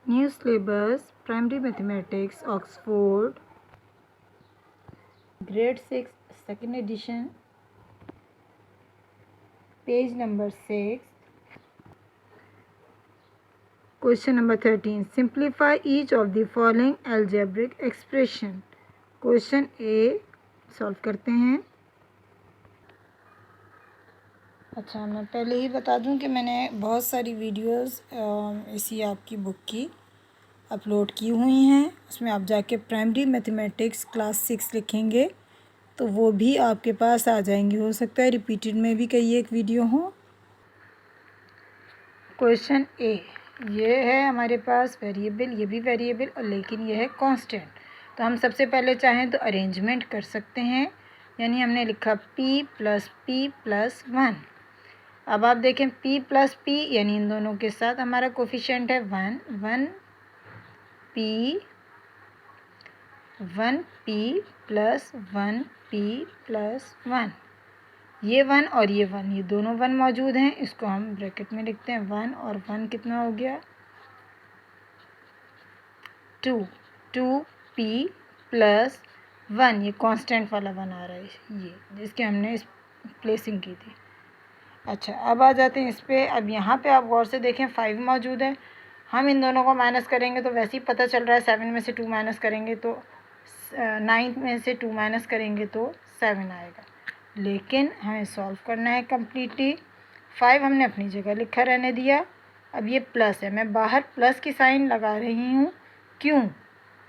New syllabus primary mathematics Oxford grade 6 second edition page number 6 question number 13 simplify each of the following algebraic expression. Question A solve करते हैं। अच्छा, मैं पहले ही बता दूं कि मैंने बहुत सारी वीडियोस इसी आपकी बुक की अपलोड की हुई हैं। उसमें आप जाके प्राइमरी मैथमेटिक्स क्लास 6 लिखेंगे तो वो भी आपके पास आ जाएंगी। हो सकता है रिपीटेड में भी कई एक वीडियो हो। क्वेश्चन ए, ये है हमारे पास वेरिएबल, ये भी वेरिएबल और लेकिन ये है कांस्टेंट। तो हम सबसे पहले चाहें तो अरेंजमेंट कर सकते हैं, यानी हमने लिखा p + p+1। अब आप देखें p + p यानी इन दोनों के साथ हमारा कोफिशिएंट है 1 1p + 1 ये 1 और ये 1, ये दोनों 1 मौजूद हैं। इसको हम ब्रैकेट में लिखते हैं 1 और 1 कितना हो गया 2 2p + 1, ये कांस्टेंट वाला 1 आ रहा है, ये जिसके हमने इस प्लेसिंग की थी। अच्छा, अब आ जाते हैं इस पर। अब यहाँ पे आप गौर से देखें 5 मौजूद है। हम इन दोनों को माइनस करेंगे तो वैसे ही पता चल रहा है 7 में से 2 माइनस करेंगे तो 9 में से 2 माइनस करेंगे तो 7 आएगा। लेकिन हमें सॉल्व करना है कम्प्लीटली। 5 हमने अपनी जगह लिखा रहने दिया। अब ये प्लस है, मैं बाहर प्लस की साइन लगा रही हूँ। क्यों?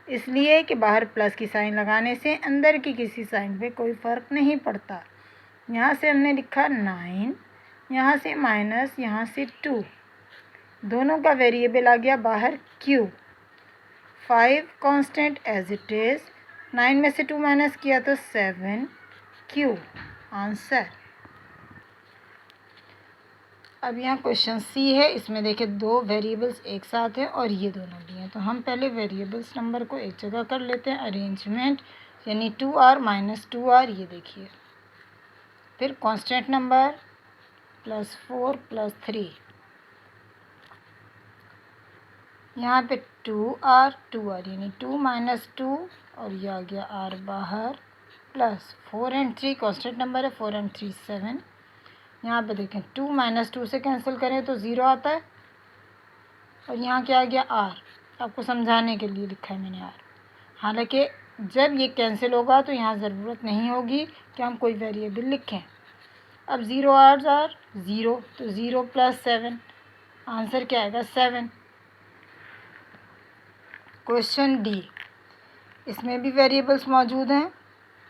इसलिए कि बाहर प्लस की साइन लगाने से अंदर की किसी साइन पे कोई फ़र्क नहीं पड़ता। यहाँ से हमने लिखा 9, यहाँ से माइनस, यहाँ से 2, दोनों का वेरिएबल आ गया बाहर q। 5 constant as it is, 9 में से 2 माइनस किया तो 7q आंसर। अब यहाँ क्वेश्चन सी है, इसमें देखिए 2 वेरिएबल्स एक साथ हैं और ये दोनों भी हैं। तो हम पहले वेरिएबल्स नंबर को एक जगह कर लेते हैं, अरेंजमेंट, यानी 2r - 2r, ये देखिए। फिर कांस्टेंट नंबर +4 + 3, यहाँ पे 2r यानी 2 - 2 और ये आ गया r बाहर, प्लस 4 और 3 कांस्टेंट नंबर है, 4 और 3 7। यहाँ पे देखें 2 - 2 से कैंसिल करें तो 0 आता है और यहाँ क्या आ गया r। आपको समझाने के लिए लिखा है मैंने r। हालांकि जब ये कैंसिल होगा तो यहाँ ज़रूरत नहीं होगी कि हम कोई वेरिएबल लिखें। अब 0 r 0, तो 0 + 7, आंसर क्या आएगा 7। क्वेश्चन डी, इसमें भी वेरिएबल्स मौजूद हैं।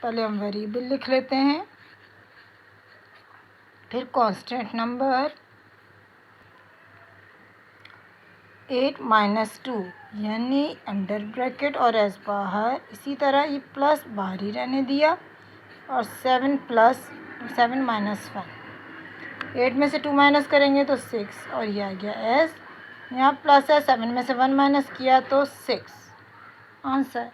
पहले हम वेरिएबल लिख लेते हैं, फिर कांस्टेंट नंबर 8 - 2 यानी अंडर ब्रैकेट और एस बाहर, इसी तरह ये प्लस बाहर ही रहने दिया और 7 + 7 - 1, 8 में से 2 माइनस करेंगे तो 6 और ये आ गया एस। यहाँ प्लस है, 7 में से 1 माइनस किया तो 6 आंसर।